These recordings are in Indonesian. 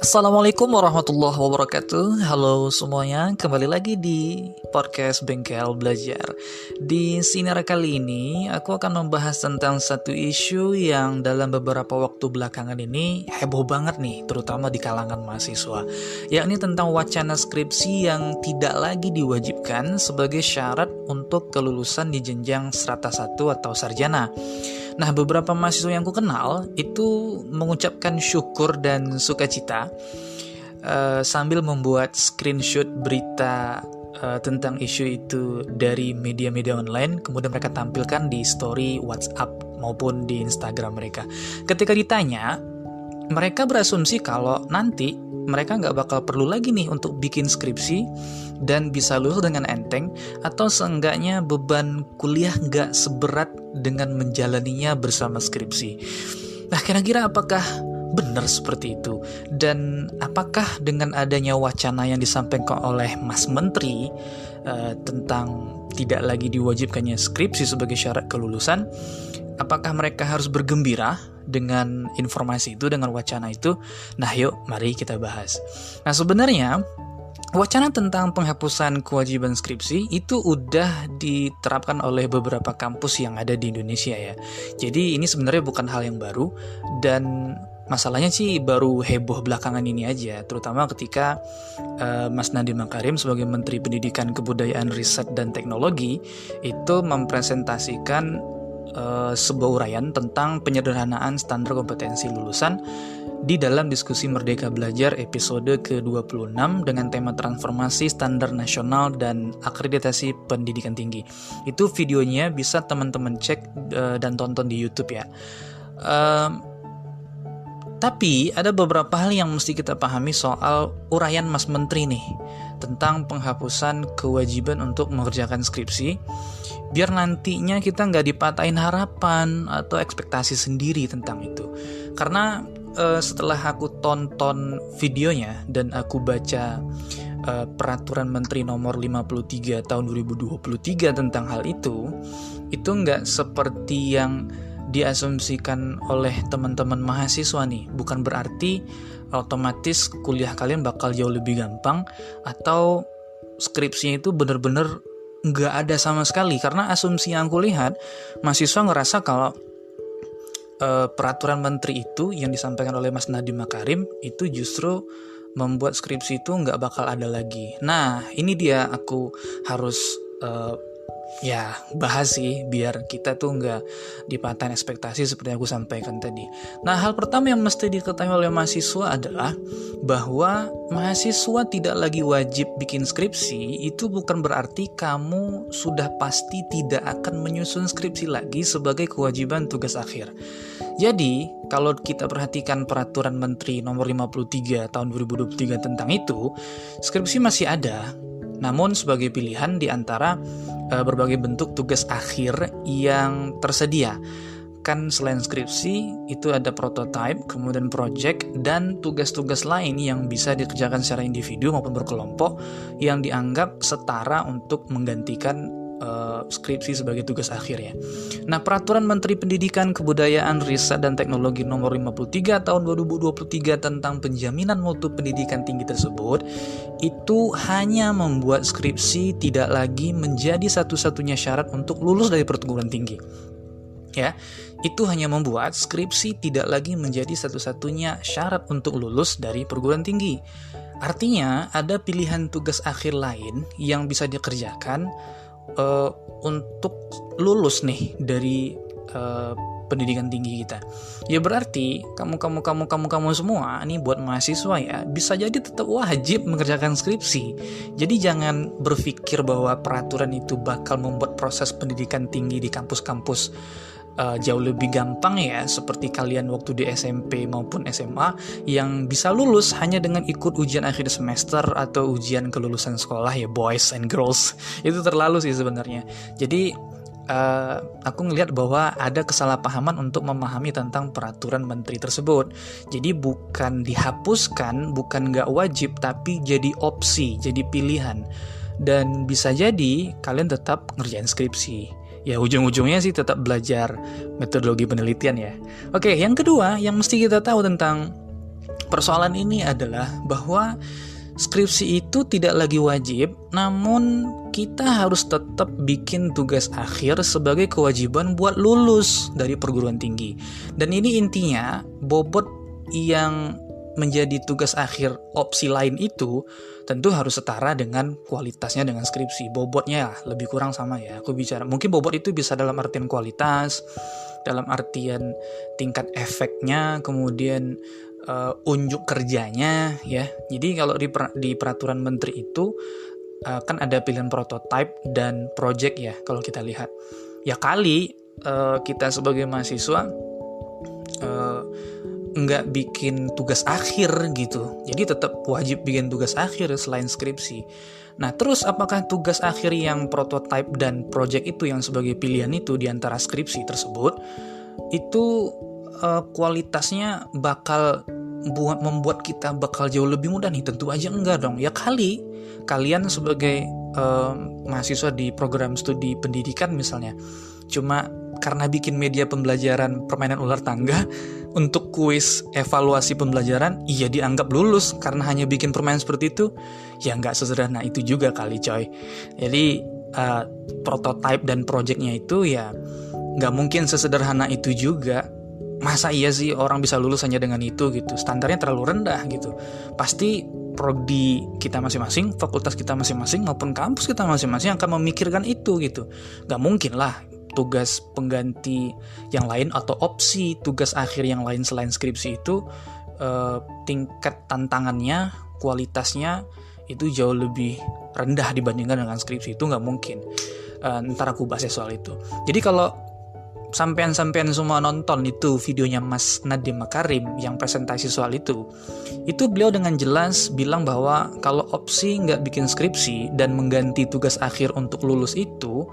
Assalamualaikum warahmatullahi wabarakatuh. Halo semuanya, kembali lagi di podcast Bengkel Belajar. Di sinar kali ini, aku akan membahas tentang satu isu yang dalam beberapa waktu belakangan ini heboh banget nih, terutama di kalangan mahasiswa, yakni tentang wacana skripsi yang tidak lagi diwajibkan sebagai syarat untuk kelulusan di jenjang strata 1 atau sarjana. Nah, beberapa mahasiswa yang aku kenal itu mengucapkan syukur dan sukacita sambil membuat screenshot berita tentang isu itu dari media-media online, kemudian mereka tampilkan di story WhatsApp maupun di Instagram mereka. Ketika ditanya, mereka berasumsi kalau nanti mereka nggak bakal perlu lagi nih untuk bikin skripsi dan bisa lulus dengan enteng, atau seenggaknya beban kuliah nggak seberat dengan menjalaninya bersama skripsi. Nah, kira-kira apakah benar seperti itu? Dan apakah dengan adanya wacana yang disampaikan oleh Mas Menteri tentang tidak lagi diwajibkannya skripsi sebagai syarat kelulusan, apakah mereka harus bergembira dengan informasi itu, dengan wacana itu? Nah, yuk mari kita bahas. Nah, sebenarnya wacana tentang penghapusan kewajiban skripsi itu udah diterapkan oleh beberapa kampus yang ada di Indonesia ya. Jadi ini sebenarnya bukan hal yang baru, dan masalahnya sih baru heboh belakangan ini aja, terutama ketika Mas Nadiem Makarim sebagai Menteri Pendidikan, Kebudayaan, Riset, dan Teknologi itu mempresentasikan sebuah uraian tentang penyederhanaan standar kompetensi lulusan di dalam diskusi Merdeka Belajar episode ke-26 dengan tema transformasi standar nasional dan akreditasi pendidikan tinggi. Itu videonya bisa teman-teman cek dan tonton di YouTube ya. Tapi ada beberapa hal yang mesti kita pahami soal uraian Mas Menteri nih tentang penghapusan kewajiban untuk mengerjakan skripsi, biar nantinya kita nggak dipatahin harapan atau ekspektasi sendiri tentang itu. Karena setelah aku tonton videonya dan aku baca peraturan Menteri nomor 53 tahun 2023 tentang hal itu nggak seperti yang diasumsikan oleh teman-teman mahasiswa nih. Bukan berarti otomatis kuliah kalian bakal jauh lebih gampang atau skripsinya itu benar-benar nggak ada sama sekali. Karena asumsi yang aku lihat, mahasiswa ngerasa kalau peraturan menteri itu yang disampaikan oleh Mas Nadiem Makarim itu justru membuat skripsi itu nggak bakal ada lagi. Nah, ini dia aku harus bahas sih, biar kita tuh nggak dipatahin ekspektasi seperti yang aku sampaikan tadi. Nah, hal pertama yang mesti diketahui oleh mahasiswa adalah bahwa mahasiswa tidak lagi wajib bikin skripsi itu bukan berarti kamu sudah pasti tidak akan menyusun skripsi lagi sebagai kewajiban tugas akhir. Jadi, kalau kita perhatikan peraturan Menteri nomor 53 tahun 2023 tentang itu, skripsi masih ada, namun sebagai pilihan di antara berbagai bentuk tugas akhir yang tersedia. Kan selain skripsi, itu ada prototype, kemudian project, dan tugas-tugas lain yang bisa dikerjakan secara individu maupun berkelompok yang dianggap setara untuk menggantikan skripsi sebagai tugas akhir ya. Nah, peraturan Menteri Pendidikan, Kebudayaan, Riset, dan Teknologi nomor 53 tahun 2023 tentang penjaminan mutu pendidikan tinggi tersebut itu hanya membuat skripsi tidak lagi menjadi satu-satunya syarat untuk lulus dari perguruan tinggi. Ya, itu hanya membuat skripsi tidak lagi menjadi satu-satunya syarat untuk lulus dari perguruan tinggi. Artinya, ada pilihan tugas akhir lain yang bisa dikerjakan untuk lulus nih dari pendidikan tinggi kita. Ya berarti kamu semua nih, buat mahasiswa ya, bisa jadi tetap wajib mengerjakan skripsi. Jadi jangan berpikir bahwa peraturan itu bakal membuat proses pendidikan tinggi di kampus-kampus jauh lebih gampang ya, seperti kalian waktu di SMP maupun SMA yang bisa lulus hanya dengan ikut ujian akhir semester atau ujian kelulusan sekolah ya, boys and girls. Itu terlalu sih sebenarnya. Jadi aku ngelihat bahwa ada kesalahpahaman untuk memahami tentang peraturan menteri tersebut. Jadi bukan dihapuskan, bukan nggak wajib, tapi jadi opsi, jadi pilihan. Dan bisa jadi kalian tetap ngerjain skripsi. Ya ujung-ujungnya sih tetap belajar metodologi penelitian ya. Oke, yang kedua yang mesti kita tahu tentang persoalan ini adalah bahwa skripsi itu tidak lagi wajib, namun kita harus tetap bikin tugas akhir sebagai kewajiban buat lulus dari perguruan tinggi. Dan ini intinya, bobot yang menjadi tugas akhir opsi lain itu tentu harus setara dengan kualitasnya dengan skripsi. Bobotnya lebih kurang sama ya. Aku bicara, mungkin bobot itu bisa dalam artian kualitas, dalam artian tingkat efeknya, kemudian unjuk kerjanya ya. Jadi kalau di peraturan menteri itu kan ada pilihan prototype dan project ya kalau kita lihat. Ya kali kita sebagai mahasiswa nggak bikin tugas akhir gitu, jadi tetap wajib bikin tugas akhir selain skripsi. Nah terus apakah tugas akhir yang prototype dan project itu yang sebagai pilihan itu di antara skripsi tersebut itu kualitasnya bakal membuat kita bakal jauh lebih mudah nih? Tentu aja enggak dong. Ya kali kalian sebagai mahasiswa di program studi pendidikan misalnya cuma karena bikin media pembelajaran permainan ular tangga untuk kuis evaluasi pembelajaran, iya dianggap lulus karena hanya bikin permainan seperti itu. Ya nggak sesederhana itu juga kali coy. Jadi prototype dan projectnya itu ya nggak mungkin sesederhana itu juga. Masa iya sih orang bisa lulus hanya dengan itu gitu? Standarnya terlalu rendah gitu. Pasti prodi kita masing-masing, fakultas kita masing-masing maupun kampus kita masing-masing akan memikirkan itu gitu. Nggak mungkin lah tugas pengganti yang lain atau opsi tugas akhir yang lain selain skripsi itu tingkat tantangannya, kualitasnya itu jauh lebih rendah dibandingkan dengan skripsi. Itu nggak mungkin. Ntar aku bahas soal itu. Jadi kalau sampean semua nonton itu videonya Mas Nadiem Makarim yang presentasi soal itu beliau dengan jelas bilang bahwa kalau opsi nggak bikin skripsi dan mengganti tugas akhir untuk lulus itu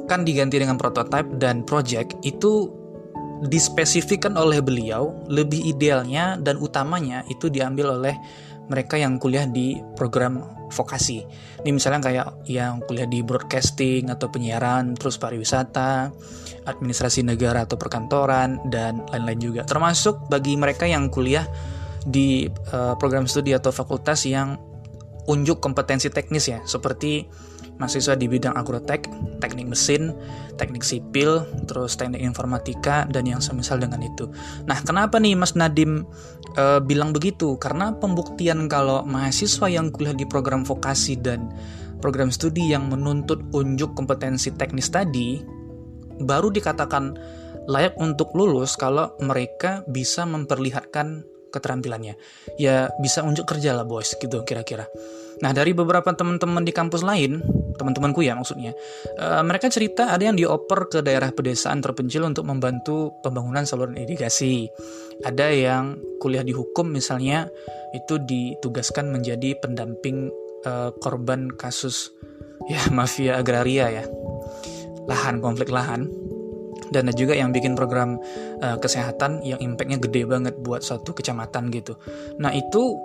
kan diganti dengan prototype dan project, itu dispesifikkan oleh beliau lebih idealnya dan utamanya itu diambil oleh mereka yang kuliah di program vokasi. Ini misalnya kayak yang kuliah di broadcasting atau penyiaran, terus pariwisata, administrasi negara atau perkantoran, dan lain-lain juga. Termasuk bagi mereka yang kuliah di program studi atau fakultas yang unjuk kompetensi teknis ya, seperti mahasiswa di bidang agrotek, teknik mesin, teknik sipil, terus teknik informatika, dan yang semisal dengan itu. Nah, kenapa nih Mas Nadiem bilang begitu? Karena pembuktian kalau mahasiswa yang kuliah di program vokasi dan program studi yang menuntut unjuk kompetensi teknis tadi baru dikatakan layak untuk lulus kalau mereka bisa memperlihatkan keterampilannya. Ya bisa unjuk kerja lah bos gitu kira-kira. Nah dari beberapa teman-teman di kampus lain, teman-temanku ya maksudnya, mereka cerita ada yang dioper ke daerah pedesaan terpencil untuk membantu pembangunan saluran irigasi. Ada yang kuliah di hukum misalnya, itu ditugaskan menjadi pendamping korban kasus ya mafia agraria ya, konflik lahan. Dan ada juga yang bikin program kesehatan yang impactnya gede banget buat suatu kecamatan gitu. Nah itu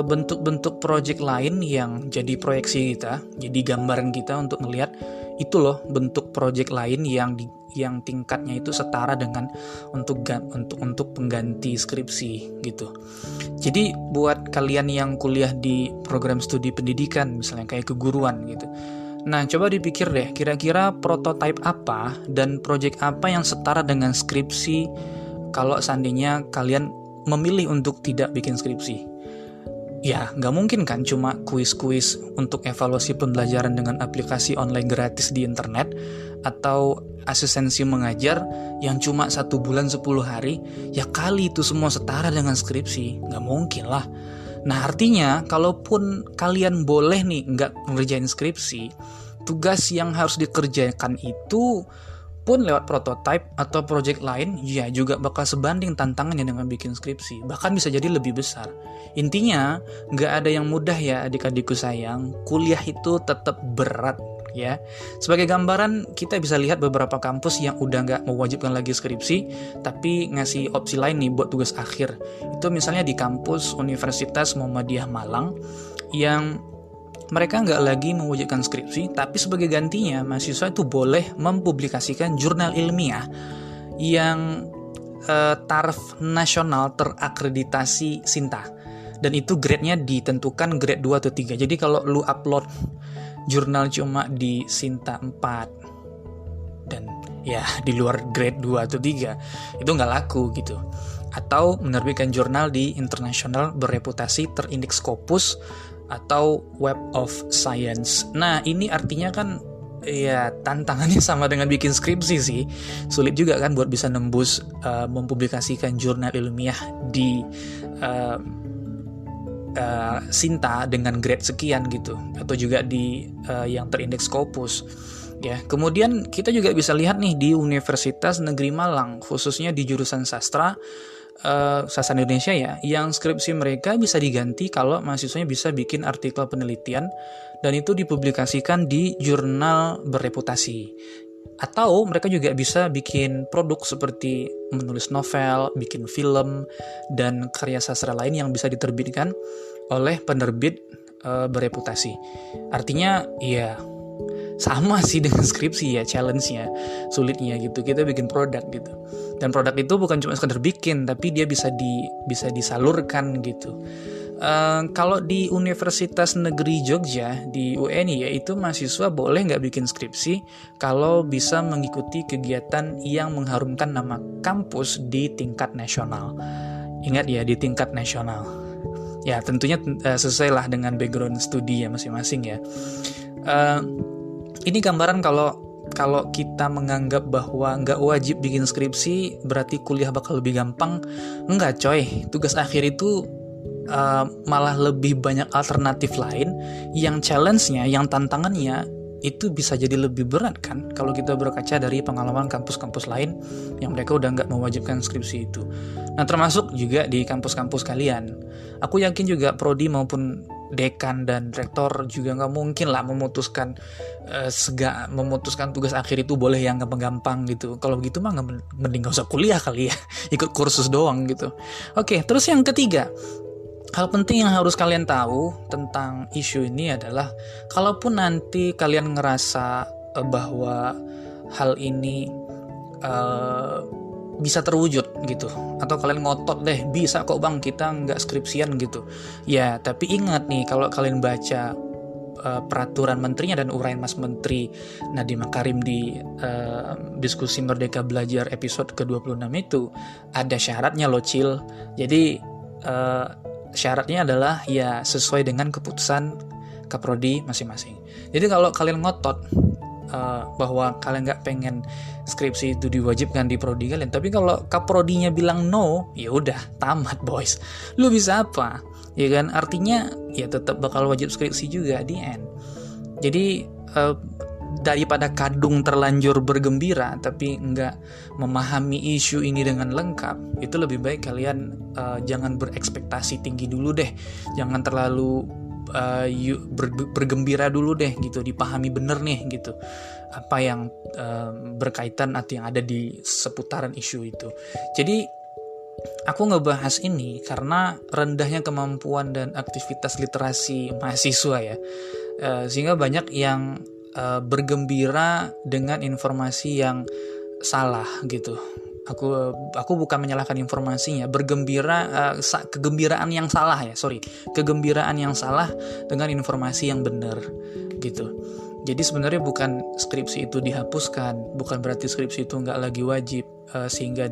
bentuk-bentuk project lain yang jadi proyeksi kita, jadi gambaran kita untuk melihat itu loh bentuk project lain yang tingkatnya itu setara dengan untuk pengganti skripsi gitu. Jadi buat kalian yang kuliah di program studi pendidikan misalnya kayak keguruan gitu. Nah, coba dipikir deh, kira-kira prototype apa dan project apa yang setara dengan skripsi kalau seandainya kalian memilih untuk tidak bikin skripsi? Ya, nggak mungkin kan cuma kuis-kuis untuk evaluasi pembelajaran dengan aplikasi online gratis di internet atau asistensi mengajar yang cuma 1 bulan 10 hari, ya kali itu semua setara dengan skripsi. Nggak mungkin lah. Nah artinya kalaupun kalian boleh nih nggak ngerjain skripsi, tugas yang harus dikerjakan itu pun lewat prototype atau project lain ya juga bakal sebanding tantangannya dengan bikin skripsi, bahkan bisa jadi lebih besar. Intinya nggak ada yang mudah ya adik-adikku sayang, kuliah itu tetap berat ya. Sebagai gambaran kita bisa lihat beberapa kampus yang udah nggak mewajibkan lagi skripsi tapi ngasih opsi lain nih buat tugas akhir. Itu misalnya di kampus Universitas Muhammadiyah Malang yang mereka nggak lagi mewujudkan skripsi, tapi sebagai gantinya mahasiswa itu boleh mempublikasikan jurnal ilmiah yang taraf nasional terakreditasi Sinta. Dan itu grade-nya ditentukan grade 2 atau 3. Jadi kalau lu upload jurnal cuma di Sinta 4 dan ya di luar grade 2 atau 3, itu nggak laku gitu. Atau menerbitkan jurnal di internasional bereputasi terindeks Scopus atau Web of Science. Nah, ini artinya kan ya tantangannya sama dengan bikin skripsi sih. Sulit juga kan buat bisa nembus mempublikasikan jurnal ilmiah di Sinta dengan grade sekian gitu, atau juga di yang terindeks Scopus ya. Kemudian kita juga bisa lihat nih di Universitas Negeri Malang, khususnya di jurusan sastra Indonesia ya, yang skripsi mereka bisa diganti kalau mahasiswanya bisa bikin artikel penelitian dan itu dipublikasikan di jurnal bereputasi. Atau mereka juga bisa bikin produk seperti menulis novel, bikin film, dan karya sastra lain yang bisa diterbitkan oleh penerbit bereputasi. Artinya ya sama sih dengan skripsi ya, challenge-nya, sulitnya gitu. Kita bikin produk gitu. Dan produk itu bukan cuma sekedar bikin, tapi dia bisa disalurkan gitu. Kalau di Universitas Negeri Jogja, di UNI ya, itu mahasiswa boleh nggak bikin skripsi kalau bisa mengikuti kegiatan yang mengharumkan nama kampus di tingkat nasional. Ingat ya, di tingkat nasional. Ya tentunya sesuai lah dengan background studi ya masing-masing ya. Ini gambaran kalau kita menganggap bahwa nggak wajib bikin skripsi berarti kuliah bakal lebih gampang. Enggak coy, tugas akhir itu malah lebih banyak alternatif lain yang challenge-nya, yang tantangannya itu bisa jadi lebih berat kan kalau kita berkaca dari pengalaman kampus-kampus lain yang mereka udah nggak mewajibkan skripsi itu. Nah termasuk juga di kampus-kampus kalian. Aku yakin juga prodi maupun dekan dan rektor juga nggak mungkin lah memutuskan tugas akhir itu boleh yang gampang-gampang gitu. Kalau begitu mah mending nggak usah kuliah kali ya, ikut kursus doang gitu. Oke, terus yang ketiga, hal penting yang harus kalian tahu tentang isu ini adalah kalaupun nanti kalian ngerasa bahwa hal ini bisa terwujud gitu, atau kalian ngotot deh bisa kok bang kita nggak skripsian gitu ya, tapi ingat nih kalau kalian baca peraturan menterinya dan uraian Mas Menteri Nadiem Makarim di diskusi Merdeka Belajar episode ke-26 itu ada syaratnya loh Cil. Jadi syaratnya adalah ya sesuai dengan keputusan kaprodi masing-masing. Jadi kalau kalian ngotot bahwa kalian nggak pengen skripsi itu diwajibkan di prodi kalian, tapi kalau kaprodinya bilang no, ya udah tamat boys. Lu bisa apa? Ya kan, artinya ya tetap bakal wajib skripsi juga di end. Jadi daripada kadung terlanjur bergembira tapi nggak memahami isu ini dengan lengkap, itu lebih baik kalian jangan berekspektasi tinggi dulu deh, jangan terlalu bergembira dulu deh gitu, dipahami bener nih gitu apa yang berkaitan atau yang ada di seputaran isu itu. Jadi aku ngebahas ini karena rendahnya kemampuan dan aktivitas literasi mahasiswa ya, sehingga banyak yang bergembira dengan informasi yang salah gitu. Aku bukan menyalahkan informasinya, kegembiraan yang salah dengan informasi yang benar gitu. Jadi sebenarnya bukan skripsi itu dihapuskan, bukan berarti skripsi itu nggak lagi wajib sehingga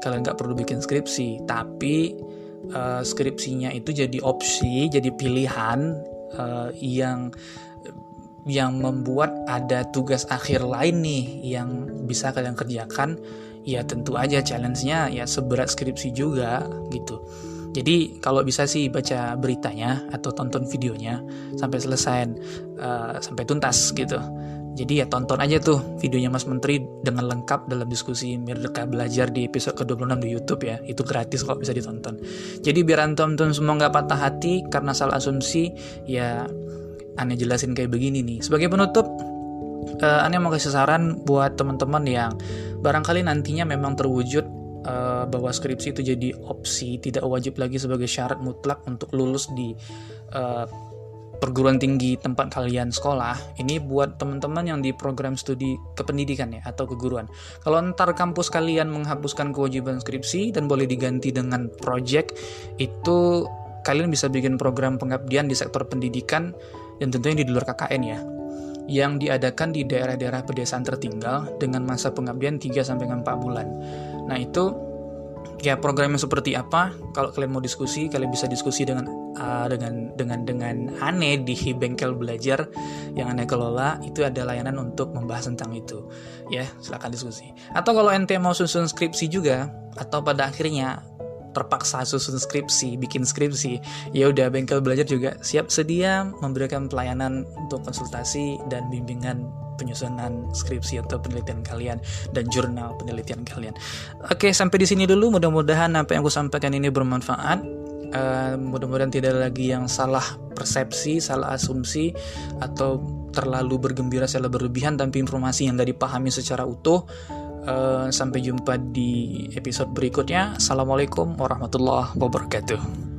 kalian nggak perlu bikin skripsi, tapi skripsinya itu jadi opsi, jadi pilihan yang membuat ada tugas akhir lain nih yang bisa kalian kerjakan. Ya tentu aja challenge-nya ya seberat skripsi juga gitu. Jadi kalau bisa sih baca beritanya atau tonton videonya sampai selesai, sampai tuntas gitu. Jadi ya tonton aja tuh videonya Mas Menteri dengan lengkap dalam diskusi Merdeka Belajar di episode ke-26 di YouTube ya. Itu gratis kalau bisa ditonton. Jadi biar antum semua nggak patah hati karena salah asumsi, ya Ane jelasin kayak begini nih. Sebagai penutup, Ane mau kasih saran buat teman-teman yang barangkali nantinya memang terwujud bahwa skripsi itu jadi opsi, tidak wajib lagi sebagai syarat mutlak untuk lulus di perguruan tinggi tempat kalian sekolah, ini buat teman-teman yang di program studi kependidikan ya, atau keguruan. Kalau ntar kampus kalian menghapuskan kewajiban skripsi dan boleh diganti dengan project, itu kalian bisa bikin program pengabdian di sektor pendidikan, dan tentunya di luar KKN ya, yang diadakan di daerah-daerah pedesaan tertinggal dengan masa pengabdian 3-4 bulan. Nah itu ya programnya seperti apa? Kalau kalian mau diskusi, kalian bisa diskusi dengan Ane di bengkel belajar yang Ane kelola. Itu ada layanan untuk membahas tentang itu. Ya, silakan diskusi. Atau kalau ente mau susun skripsi juga, atau pada akhirnya terpaksa susun skripsi, bikin skripsi, ya udah bengkel belajar juga siap sedia memberikan pelayanan untuk konsultasi dan bimbingan penyusunan skripsi atau penelitian kalian dan jurnal penelitian kalian. Oke, sampai di sini dulu. Mudah-mudahan apa yang aku sampaikan ini bermanfaat. Mudah-mudahan tidak ada lagi yang salah persepsi, salah asumsi, atau terlalu bergembira secara berlebihan tanpa informasi yang tidak dipahami secara utuh. Sampai jumpa di episode berikutnya. Assalamualaikum warahmatullahi wabarakatuh.